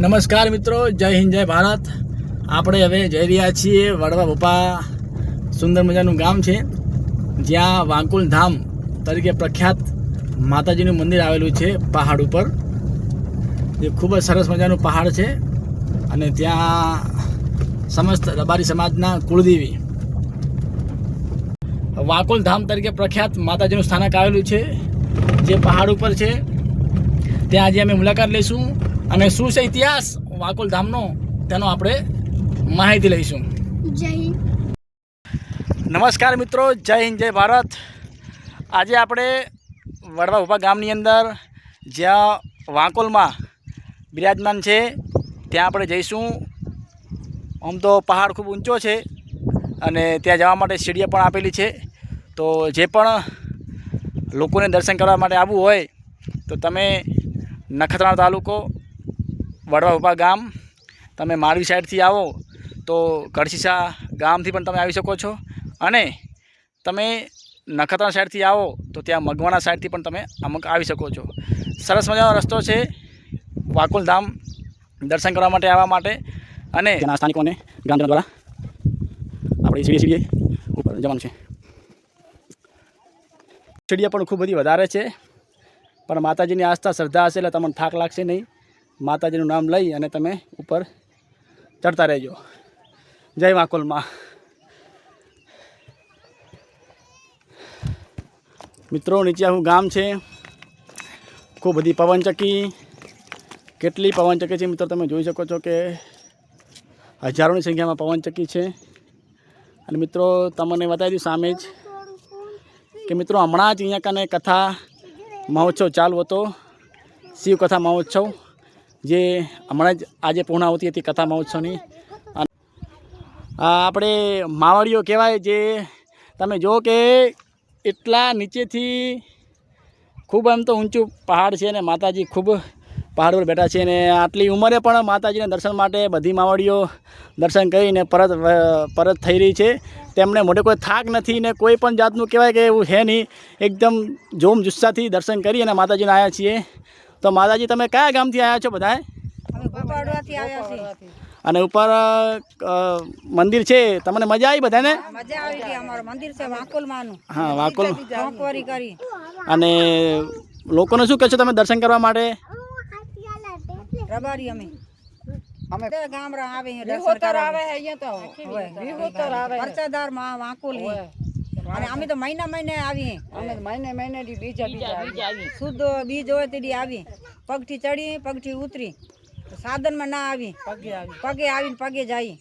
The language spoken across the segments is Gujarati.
નમસ્કાર મિત્રો, જય હિન્દ જય ભારત. આપણે હવે જઈ રહ્યા છીએ વડવા ભોપા. સુંદર મજાનું ગામ છે જ્યાં વાંકુલ ધામ તરીકે પ્રખ્યાત માતાજીનું મંદિર આવેલું છે પહાડ ઉપર. એ ખૂબ જ સરસ મજાનું પહાડ છે અને ત્યાં સમસ્ત રબારી સમાજના કુળદેવી વાંકુલ ધામ તરીકે પ્રખ્યાત માતાજીનું સ્થાનક આવેલું છે જે પહાડ ઉપર છે. ત્યાં આજે અમે મુલાકાત લઈશું અને શું છે ઇતિહાસ વાંકુલ ધામનો તેનો આપણે માહિતી લઈશું. જય હિન્દ. નમસ્કાર મિત્રો, જય હિન્દ જય ભારત. આજે આપણે વડવા ભોપા ગામની અંદર જ્યાં વાંકોલમાં બિરાજમાન છે ત્યાં આપણે જઈશું. આમ તો પહાડ ખૂબ ઊંચો છે અને ત્યાં જવા માટે સીડીઓ પણ આપેલી છે. તો જે પણ લોકોને દર્શન કરવા માટે આવવું હોય તો તમે નખત્રાણા તાલુકો વડવા ભોપા ગામ, તમે માળવી સાઈડથી આવો તો ગઢશીશા ગામથી પણ તમે આવી શકો છો અને તમે નખત્રાણા સાઈડથી આવો તો ત્યાં મગવાણા સાઈડથી પણ તમે અમુક આવી શકો છો. સરસ મજાનો રસ્તો છે વાંકુલ ધામ દર્શન કરવા માટે આવવા માટે. અને તેના સ્થાનિકોને ગ્રામજનો દ્વારા આપણે સીડીએ ઉપર જવાનું છે. સીડીઓ પણ ખૂબ બધી વધારે છે પણ માતાજીની આસ્થા શ્રદ્ધા હશે એટલે તમને થાક લાગશે નહીં. માતાજીનું નામ લઈ અને તમે ઉપર ચડતા રહેજો. જય વાંકોલમાં. મિત્રો, નીચે આખું ગામ છે. ખૂબ બધી પવનચક્કી, કેટલી પવનચક્કી છે મિત્રો તમે જોઈ શકો છો કે હજારોની સંખ્યામાં પવનચક્કી છે. અને મિત્રો તમને બતાવી દઉં સામે જ કે મિત્રો હમણાં જ અહીંયા કને કથા મહોત્સવ ચાલુ હતો, શિવ કથા મહોત્સવ, જે હમણાં જ આજે પૂર્ણાહુતિ હતી કથા મહોત્સવની. આપણે માવડીઓ કહેવાય, જે તમે જો કે એટલા નીચેથી ખૂબ એમ તો ઊંચું પહાડ છે અને માતાજી ખૂબ પહાડ પર બેઠા છે. અને આટલી ઉંમરે પણ માતાજીના દર્શન માટે બધી માવડીઓ દર્શન કરીને પરત થઈ રહી છે. તેમને મોઢે કોઈ થાક નથી ને કોઈ પણ જાતનું કહેવાય કે એવું છે નહીં. એકદમ જોમ જુસ્સાથી દર્શન કરી અને માતાજીને આવ્યા છીએ. તો માતાજી, તમે કયા ગામથી આવ્યા છો બધાએ? અને ઉપર મંદિર છે, તમને મજા આવી બધાને? મજા આવી ગઈ. અમારું મંદિર છે વાંકોલમાંનું. હા, વાંકોલ. ચોકવારી કરી. અને લોકોને શું કહેશો તમે દર્શન કરવા માટે? રબારી અમે ગામડા આવે વિહોતર આવે અહીંયા તો વિહોતર આવે પરચાદાર માં વાંકોલ હે. અને અમે તો મહિને આવીએ. અમે મહિને થી બીજા આવી શુદ્ધ બીજ હોય તેડી આવી. પગથી ચડી પગથી ઉતરી, સાધન માં ના આવી, પગે આવીને પગે જાય.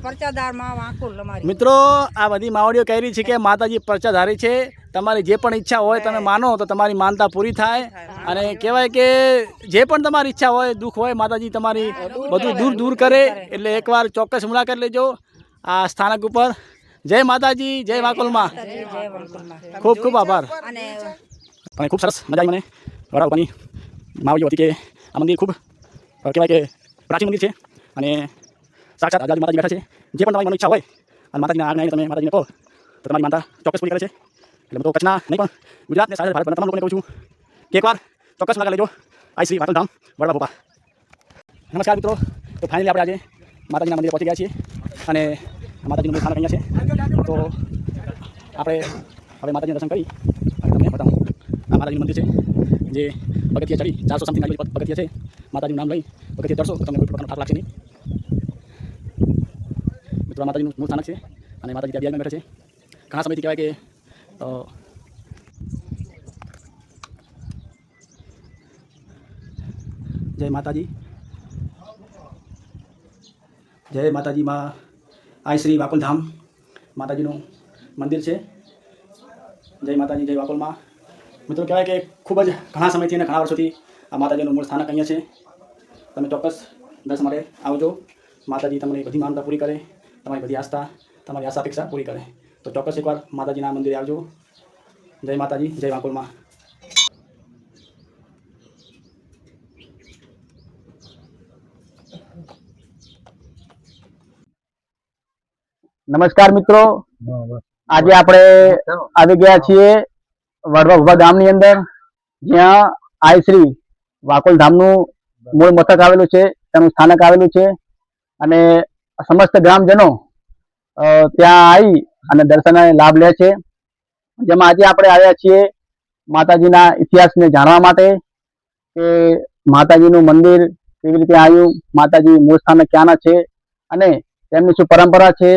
પરચાદાર માં વાંકોલ અમારી. મિત્રો, આ બધી માવડીઓ કહી રહી છે કે માતાજી પરચાધારી છે. તમારી જે પણ ઈચ્છા હોય તમે માનો તો તમારી માનતા પૂરી થાય. અને કહેવાય કે જે પણ તમારી ઈચ્છા હોય, દુઃખ હોય, માતાજી તમારી બધું દૂર કરે. એટલે એકવાર ચોક્કસ મુલાકાત લેજો આ સ્થાનક ઉપર. જય માતાજી, જય વાંકોલમાં. ખૂબ ખૂબ આભાર. પણ ખૂબ સરસ મજા આવી મને વડા ભોપાની માવડીઓ હતી કે આ મંદિર ખૂબ કહેવાય કે પ્રાચીન મંદિર છે અને સાક્ષાત આઝાદી માતાજી બેઠા છે. જે પણ તમારી મન ઈચ્છા હોય અને માતાજીના આજ્ઞા આવીને તમે માતાજીને કહો તો તમારી માનતા ચોક્કસ પૂરી કરે છે. એટલે બધો કચ્છના નહીં પણ ગુજરાતને સાથે ભારતના તમામ લોકોને કહું છું કે એકવાર ચોક્કસ મુલાકાત લેજો આ શ્રી વાંકલ ધામ વડવા ભોપા. નમસ્કાર મિત્રો, તો ફાઇનલી આપણે આજે માતાજીના મંદિરે પહોંચી ગયા છીએ અને માતાજીનું સ્થાનક અહીંયા છે. તો આપણે હવે માતાજીના દર્શન કરી અને તમને બતાવું. આ માતાજીનું મંદિર છે જે પગથિયે ચડી 400 સમથિંગ પગથિયે છે. માતાજીનું નામ લઈ પગથિયે ચડશો તો તમને કોઈ પ્રકારનો થાક લાગશે નહીં. મિત્રો, માતાજીનું મૂળ સ્થાનક છે અને માતાજી ત્યાં બિરાજમાન બેઠા છે. ઘણા સમયથી કહેવાય કે જય માતાજી, જય માતાજીમાં. આ શ્રી વાંકોલ ધામ માતાજીનું મંદિર છે. જય માતાજી, જય વાંકોલમાં. મિત્રો, કહેવાય કે ખૂબ જ ઘણા સમયથી અને ઘણા વર્ષોથી આ માતાજીનું મૂળ સ્થાનક અહીંયા છે. તમે ચોક્કસ દર્શન માટે આવજો. માતાજી તમને બધી માનતા પૂરી કરે, તમારી બધી આસ્થા, તમારી આશા અપેક્ષા પૂરી કરે. તો ચોક્કસ એકવાર માતાજીના મંદિરે આવજો. જય માતાજી, જય વાંકોલમાં. નમસ્કાર મિત્રો, આજે આપણે આવી ગયા છીએ વડવા ભોપા ગામની અંદર, જ્યાં આઈ શ્રી વાકોલ ધામનું મૂળ મથક આવેલું છે, તેનું સ્થાનક આવેલું છે અને સમસ્ત ગ્રામજનો ત્યાં આવી અને દર્શન લાભ લે છે. જેમાં આજે આપણે આવ્યા છીએ માતાજીના ઇતિહાસને જાણવા માટે કે માતાજીનું મંદિર કેવી રીતે આવ્યું, માતાજી મૂળ સ્થાનક ક્યાંના છે અને તેમની શું પરંપરા છે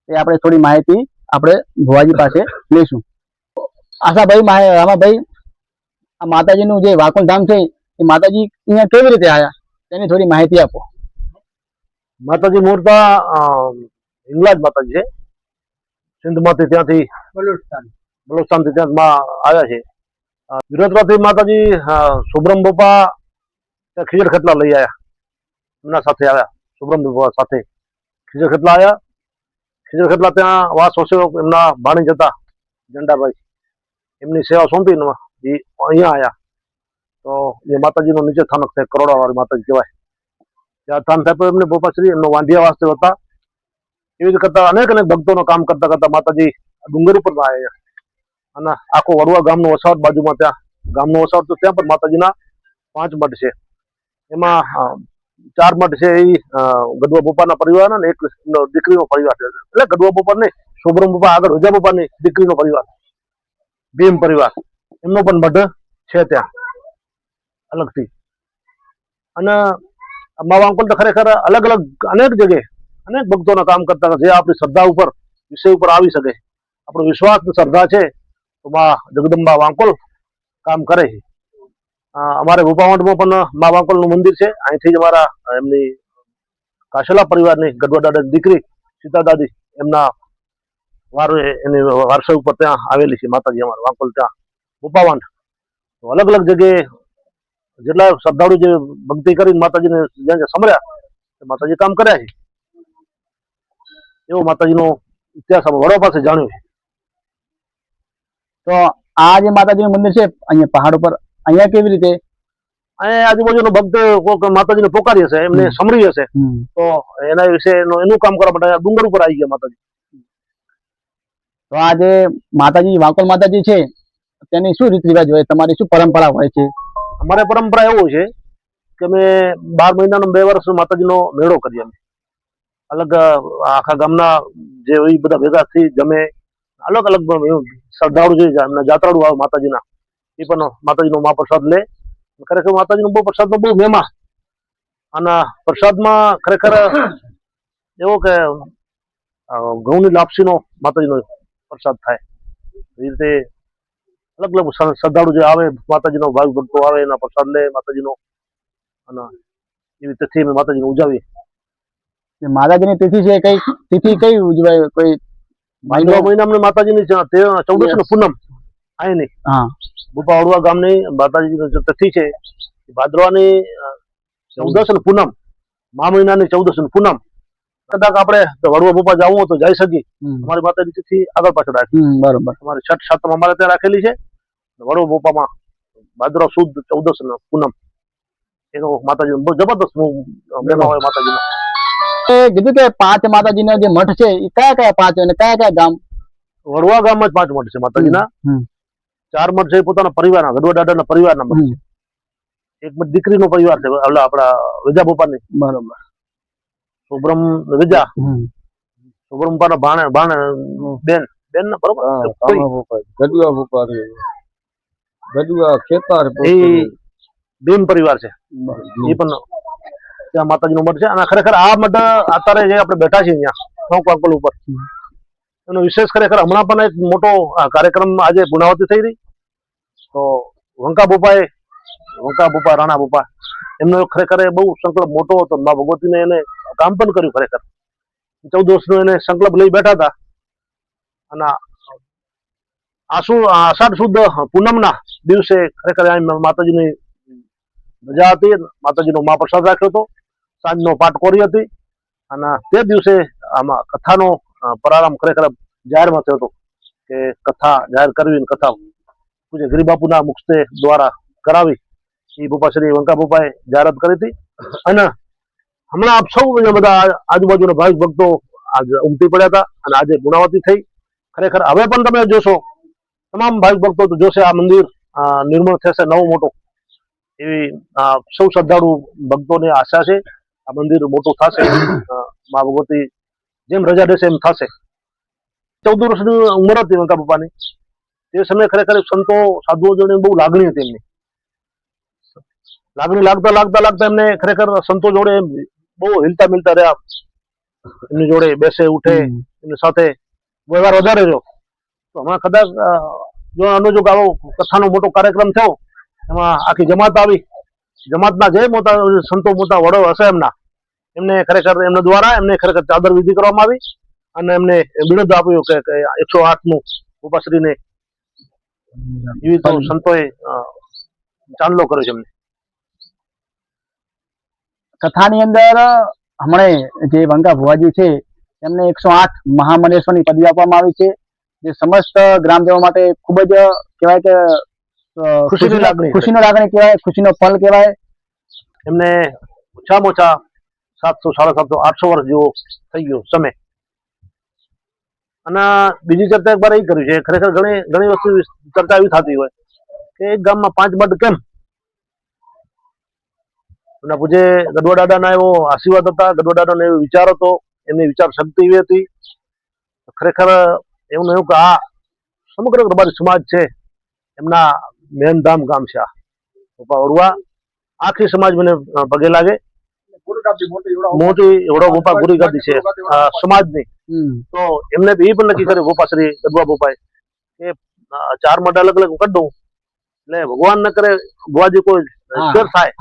એ આપણે થોડી માહિતી આપણે ભુવાજી પાસે લઈશું. આશાભાઈ, રામાભાઈ, આ માતાજીનું જે વાકોલ ધામ છે એ માતાજી અહીંયા કેવી રીતે આવ્યા તેની થોડી માહિતી આપો. માતાજી મૂળતા હિંગલાજ માતાજી છે, સિંધમાંથી ત્યાંથી બલોચસ્તાનથી ત્યાં આવ્યા છે. વિરોધરાથી માતાજી સુબ્રહ્મ બાપા ખીજર ખેતલા લઈ આવ્યા, એમના સાથે આવ્યા. સુબ્રહ્મ બાપા સાથે ખીજર ખેતલા આવ્યા. ખીજર ખેતલા ત્યાં વાસ વસ્યો એમના ભાણી જતા ઝંડાભાઈ, એમની સેવા સોંપીને એ અહીંયા આવ્યા. તો એ માતાજીનો નીચે સ્થાનક છે, કરોડાવાળી માતાજી કહેવાય. ત્યાં સ્થાન થાય તો એમને બોપાશ્રી એમનો વાંઢિયા વાસ્તે હતા. એવી રીતે કરતા અનેક ભક્તોનું કામ કરતા કરતા માતાજી ડુંગર ઉપર આવ્યા અને આખો વડવા ગામનો વસાવટ બાજુમાં, ત્યાં ગામનો વસાવટ તો ત્યાં પણ માતાજીના 5 મઠ છે. એમાં 4 મઠ છે એ ગઢવા બોપાના પરિવાર અને એક દીકરીનો પરિવાર છે. એટલે ગઢવા બોપા નહીં, સુબ્રહ્મ બાપા આગળ રજા બોપાની દીકરીનો પરિવાર, ભીમ પરિવાર, એમનો પણ મઠ છે ત્યાં અલગથી. અને મા વાંકોલ તો ખરેખર અલગ અલગ અનેક જગ્યાએ અનેક ભક્તોના કામ કરતા, જે આપણી શ્રદ્ધા ઉપર વિષય ઉપર આવી શકે. આપણો વિશ્વાસ શ્રદ્ધા છે તો મા જગદંબા વાંકોલ કામ કરે છે. અમારે ભૂપાવંટમાં પણ મા વાંકોલનું મંદિર છે. અહીંથી જ અમારા એમની કાશેલા પરિવારની ગઢવા દાદાની દીકરી સીતા દાદી એમના એની વારસા ઉપર ત્યાં આવેલી છે માતાજી અમારે વાંકોલ ત્યાં ભૂપાવંટ. તો અલગ અલગ જગ્યાએ જેટલા શ્રદ્ધાળુ જે ભક્તિ કરીને માતાજીને જ્યાં સમર્યા માતાજી કામ કર્યા છે. એવો માતાજીનો ઇતિહાસ વડવા પાસે જાણ્યો છે. તો આ જે માતાજીનું મંદિર છે અહીંયા પહાડ ઉપર, અહીંયા કેવી રીતે અહીંયા આજુબાજુનો ભક્ત કોઈ માતાજીને પોકારી હશે, એમને સમરી હશે તો એના વિશે એનું કામ કરવા માટે ડુંગર ઉપર આવી ગયા માતાજી. તો આ જે માતાજી વાંકોલ માતાજી છે તેની શું રીત રિવાજ હોય, તમારી શું પરંપરા હોય છે? અમારે પરંપરા એવું છે કે અમે 12 મહિનાનો 2 વર્ષ માતાજીનો મેળો કરીએ. અમે અલગ આખા ગામના જે હોય બધા ભેગા થઈ જમે. અલગ અલગ શ્રદ્ધાળુ છે એમના જાત્રાળુ આવે માતાજીના, એ પણ માતાજીનો મહાપ્રસાદ લે. ખરેખર માતાજીનો બહુ પ્રસાદનો બહુ મહેમા. અને પ્રસાદમાં ખરેખર એવો કે ઘઉંની લાપસીનો માતાજીનો પ્રસાદ થાય. એ રીતે અલગ અલગ શ્રદ્ધાળુ જે આવે માતાજીનો ભાવિક ભક્તો આવે એના પ્રસાદ લે માતાજીનો. અને એવી તિથિ અમે માતાજીને ઉજાવીએ. માતાજીની તિથિ છે, કઈ તિથિ કઈ ઉજવાય? કોઈ મહિના માતાજીની 14 પૂનમ અહીંની ભૂપા વડવા ગામની માતાજીની તિથિ છે. ભાદરવાની 14 પૂનમ, મા મહિનાની 14 પૂનમ. કદાચ આપણે વડવા ભૂપા જવું હોય તો જઈ શકીએ. અમારી માતાજી તિથિ આગળ પાછળ રાખી. બરોબર. અમારી 6 સાતમ અમારે ત્યાં રાખેલી છે. વડવા ભૂપામાં ભાદરવા સુદ 14 પૂનમ એનો માતાજી બહુ જબરદસ્ત મહિમા હોય માતાજીનો. કીધું કે 5 માતાજીના જે મઠ છે એ કયા કયા 5 અને કયા કયા ગામ? વડવા ગામમાં જ 5 મઠ છે માતાજીના. 4 મઠ છે પોતાના પરિવારના, ગઢવા દાદાના પરિવારના મઠ છે. એક મઠ દીકરીનો પરિવાર છે આપણા વેજા બોપાની. બરોબર. સુબ્રહ્મ વેજા, સુબ્રહ્મ બાપાના બેન ને બરોબર. ગઢવા બોપા, ગઢવા ખેતર એ ભીમ પરિવાર છે. એ પણ ત્યાં માતાજીનો મઠ છે. અને ખરેખર આ મઠ અત્યારે જે આપણે બેઠા છીએ અહીંયા વાંકોલ ઉપર, એનો વિશેષ ખરેખર હમણાં પણ એક મોટો કાર્યક્રમ આજે પૂર્ણાવતી થઈ રહી. તો વંકા બોપા રાણા બોપા એમનો ખરેખર બહુ સંકલ્પ મોટો હતો. મા ભગવતીને એને કામ પણ કર્યું. ખરેખર 14 વર્ષનો એને સંકલ્પ લઈ બેઠા હતા. અને અષાઢ સુદ પૂનમના દિવસે ખરેખર માતાજીની મજા હતી. માતાજીનો મહાપ્રસાદ રાખ્યો હતો. સાંજનો પાઠ કોરી હતી. અને તે દિવસે આમાં કથાનો પ્રારંભ ખરેખર જાહેરમાં થયો હતો કે કથા જાહેર કરવી, કથા પૂજ્ય ગિરિબાપુના મુખસ્તે દ્વારા કરાવી એ ભૂપાશ્રી વંકા ભૂપાએ જાહેરાત કરી હતી. અને હમણાં આપ સૌ બધા આજુબાજુના ભાવિક ભક્તો ઉમટી પડ્યા હતા અને આજે પૂર્ણાવતી થઈ. ખરેખર હવે પણ તમે જોશો તમામ ભાવિક ભક્તો તો જોશે આ મંદિર નિર્મળ થશે નવો મોટો. એવી સૌ શ્રદ્ધાળુ ભક્તોને આશા છે. આ મંદિર મોટું થશે, મા ભગવતી જેમ રજા દેશે એમ થશે. 14 વર્ષની ઉંમર હતી વંકા બાપાની. તે સમયે ખરેખર સંતો સાધુઓ જોડે બહુ લાગણી હતી એમની. લાગણી લાગતા એમને ખરેખર સંતો જોડે બહુ હિલતા મિલતા રહ્યા. એમની જોડે બેસે ઉઠે, એમની સાથે વ્યવહાર વધારે રહ્યો. તો હમણાં કદાચ જો અનુજોગ આવો કથાનો મોટો કાર્યક્રમ થયો, એમાં આખી જમાત આવી. જમાતના જે મોટા સંતો મોટા વડો હશે એમને ખરેખર એમના દ્વારા એમને ખરેખર ચાદર વિધિ કરવામાં આવી અને એમને બિરુદ આપ્યું કે 108 નું ઉપાશ્રીને એવી તો સંતોએ ચાંદલો કર્યો છે એમને. કથાની અંદર હમણે જે વંકા ભુવાજી છે એમને 108 મહામનેશ્વરની પદવી આપવામાં આવી છે, જે સમસ્ત ગ્રામજનો માટે ખૂબ જ કહેવાય કે ખુશીનો લાગણી કહેવાય, ખુશીનો ફળ કહેવાય. એમને ઓછામાં ઓછા 700, 750, 800 વર્ષ જેવો થઈ ગયો સમય. અને બીજી ચર્ચા એક વાર એ કર્યું છે, ખરેખર ઘણી વસ્તુ ચર્ચા એવી થતી હોય કે એક ગામમાં 5 મઢ કેમ? અને પૂજ્ય ગઢવા દાદાના એવો આશીર્વાદ હતા, ગઢવા દાદાનો એવો વિચાર હતો, એમની વિચાર શક્તિ એવી હતી. ખરેખર એવું નહીં કે આ સમગ્ર રબારી સમાજ છે એમના મેનધામ ગામ છે આ ગોપા વડવા. આખી સમાજ મને પગે લાગે. મોટી એવડો ગોપા ગુરી ગાદી છે સમાજની. તો એમને એ પણ નક્કી કર્યું ગોપાશ્રી ગઢવા ગોપાએ કે 4 મઢ અલગ અલગ કરી દઉં, એટલે ભગવાન ન કરે ભુવાજી કોઈ ફેર થાય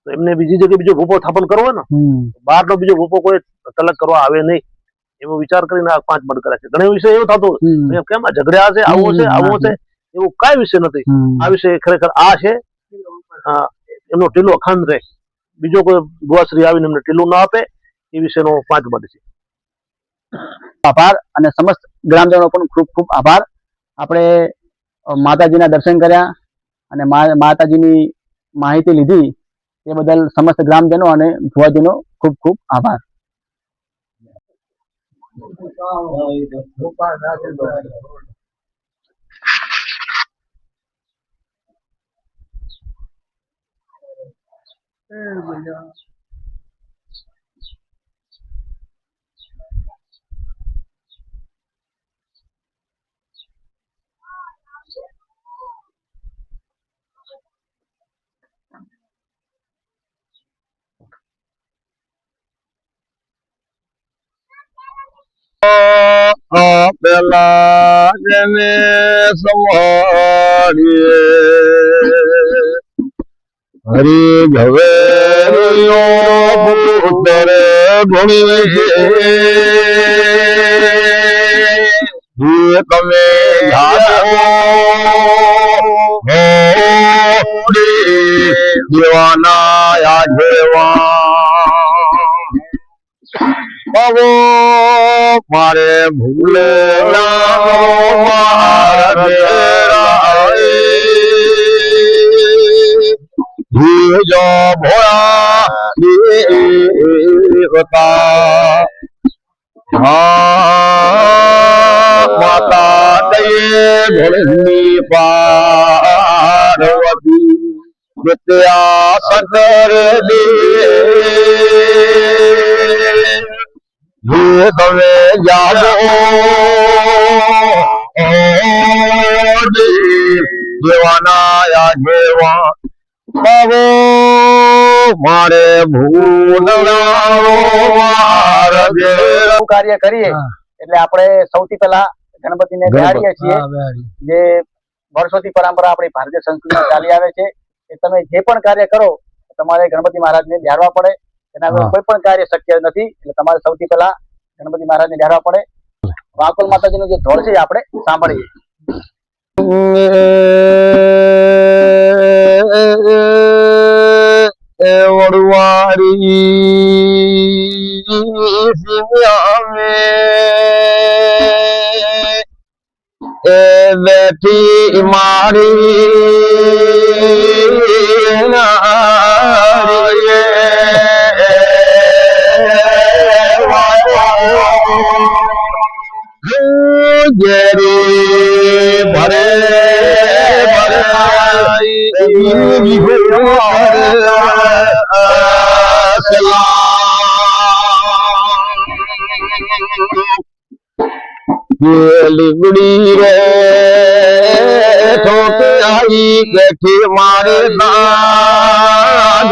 તો એમને બીજી જગ્યાએ બીજો ગોપો સ્થાપન કરવો હોય ને, બહારનો બીજો ગોપો કોઈ તલક કરવા આવે નહીં એવો વિચાર કરીને આ 5 મઢ કરે છે. ઘણા વિષય એવું થતું કેમ આ ઝઘડ્યા છે, આવો છે એવું કઈ વિષય નથી. આ વિષય ખરેખર આ છે, એમનો ટીલો અખંડ રહે, બીજો કોઈ ભુવાશ્રી આવીને એમને ટીલું ના આપે એ વિશેનો 5 મઢ છે. આભાર અને સમસ્ત ગ્રામજનો પણ ખૂબ ખૂબ આભાર. આપણે માતાજીના દર્શન કર્યા અને માતાજીની માહિતી લીધી એ બદલ સમસ્ત ગ્રામજનો અને ભુવાજીનો ખૂબ ખૂબ આભાર. પેલા જેને સવારીએ હરી ઝવેરીઓ પુત્રે ભણી તમે દેવાના યાજવા બાબો મારે ભૂલે જો ભોળા માતા દયે ભોળની પાર્વતી વિદ્યા શંકર દે તમે યાદો દેવાના યાજવા બાબો મારે કાર્ય કરીએ એટલે આપણે સૌથી પહેલા ગણપતિને બિહાડીએ છીએ, જે વર્ષોથી પરંપરા આપણી ભારતીય સંસ્કૃતિમાં ચાલી આવે છે. કે તમે જે પણ કાર્ય કરો તમારે ગણપતિ મહારાજને બિહાડવા પડે, એના વગર કોઈ પણ કાર્ય શક્ય નથી. એટલે તમારે સૌથી પહેલા ગણપતિ મહારાજને બિહાડવા પડે. વાંકોલ માતાજીનો જે ધોળ છે આપણે સાંભળીએ. બેઠી મારી જેરી ભરે ભરે લીમડી રે ઠોકે આવી બેઠી મારે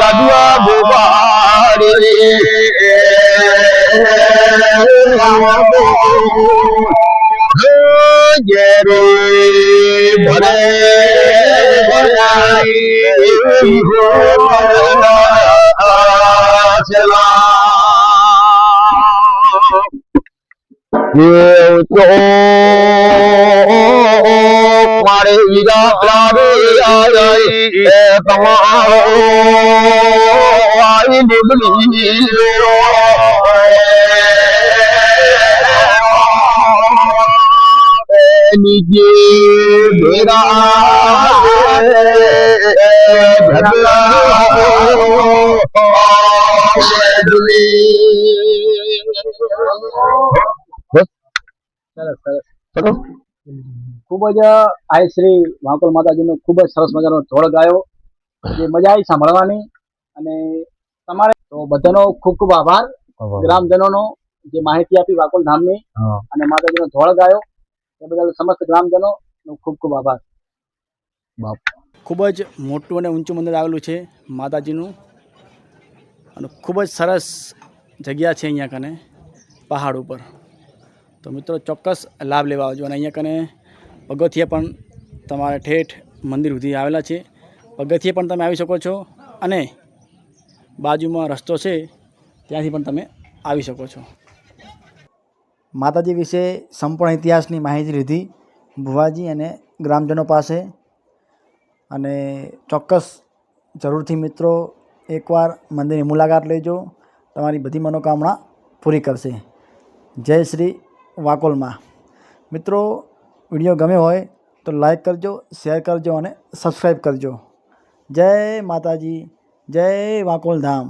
ગાડુઆ બોબાડી ઘેરે ભરે મારે વીરા લાવે તમારો આવી લીમડી નીચે ખૂબ જ આ શ્રી વાંકોલ માતાજીનો ખૂબ જ સરસ મજાનો ધોળ ગાયો, જે મજા આવી સાંભળવાની. અને તમારે તો બધાનો ખૂબ ખૂબ આભાર, ગ્રામજનોનો જે માહિતી આપી વાંકોલ ધામની અને માતાજીનો ધોળ ગાયો એ બદલ સમસ્ત ગ્રામજનો ખૂબ ખૂબ આભાર. ખૂબ જ મોટું અને ઊંચું મંદિર આવેલું છે માતાજીનું, અને ખૂબ જ સરસ જગ્યા છે અહીંયા કને પહાડ ઉપર. તો મિત્રો ચોક્કસ લાભ લેવા આવજો. અને અહીંયા કને પગથિયા પણ તમારે ઠેઠ મંદિર સુધી આવેલા છે, પગથિયે પણ તમે આવી શકો છો, અને બાજુમાં રસ્તો છે ત્યાંથી પણ તમે આવી શકો છો. માતાજી વિશે સંપૂર્ણ ઇતિહાસની માહિતી લીધી ભુવાજી અને ગ્રામજનો પાસે. અને ચોક્કસ જરૂરથી મિત્રો એકવાર મંદિરની મુલાકાત લેજો, તમારી બધી મનોકામના પૂરી કરશે. જય શ્રી વાકોલમાં. મિત્રો વિડીયો ગમ્યો હોય તો લાઈક કરજો, શેર કરજો અને સબસ્ક્રાઈબ કરજો. જય માતાજી, જય વાકોલ ધામ.